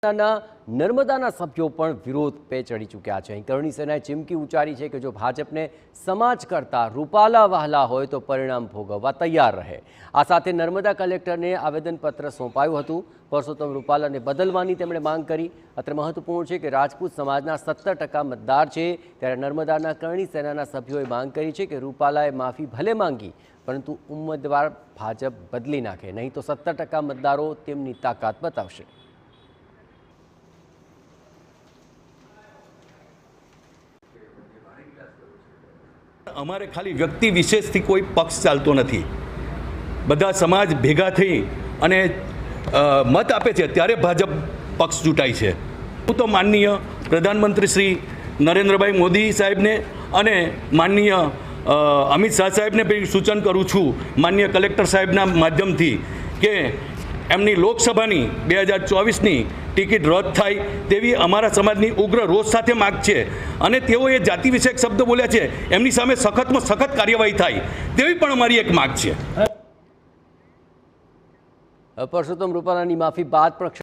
નર્મદાના સભ્યો પણ વિરોધ પે ચડી ચૂક્યા છે। અહીં કરણી સેનાએ ચીમકી ઉચ્ચારી છે કે જો ભાજપને સમાજ કરતા રૂપાલા વહાલા હોય તો પરિણામ ભોગવવા તૈયાર રહે। આ સાથે નર્મદા કલેક્ટરને આવેદનપત્ર સોંપાયું હતું। પરસોત્તમ રૂપાલાને બદલવાની તેમણે માંગ કરી। અત્રે મહત્વપૂર્ણ છે કે રાજપૂત સમાજના 17% મતદાર છે, ત્યારે નર્મદાના કરણી સેનાના સભ્યોએ માંગ કરી છે કે રૂપાલાએ માફી ભલે માંગી, પરંતુ ઉમેદવાર ભાજપ બદલી નાખે, નહીં તો 17% મતદારો તેમની તાકાત બતાવશે। અમારે ખાલી વ્યક્તિ વિશેષથી કોઈ પક્ષ ચાલતો નથી, બધા સમાજ ભેગા થઈ અને મત આપે છે ત્યારે ભાજપ પક્ષ ચૂંટાય છે। હું તો માનનીય પ્રધાનમંત્રી શ્રી નરેન્દ્રભાઈ મોદી સાહેબને અને માનનીય અમિત શાહ સાહેબને પણ સૂચન કરું છું, માનનીય કલેક્ટર સાહેબના માધ્યમથી, કે એમની લોકસભાની 2024ની ટિકિટ રદ થાય તેવી અમારા સમાજની ઉગ્ર રોષ સાથે માગ છે અને તેઓએ જાતિ વિષયક શબ્દ બોલ્યા છે એમની સામે સખતમાં સખત કાર્યવાહી થાય તેવી પણ અમારી એક માગ છે। પરસોત્તમ રૂપાલાની માફી બાદ પણ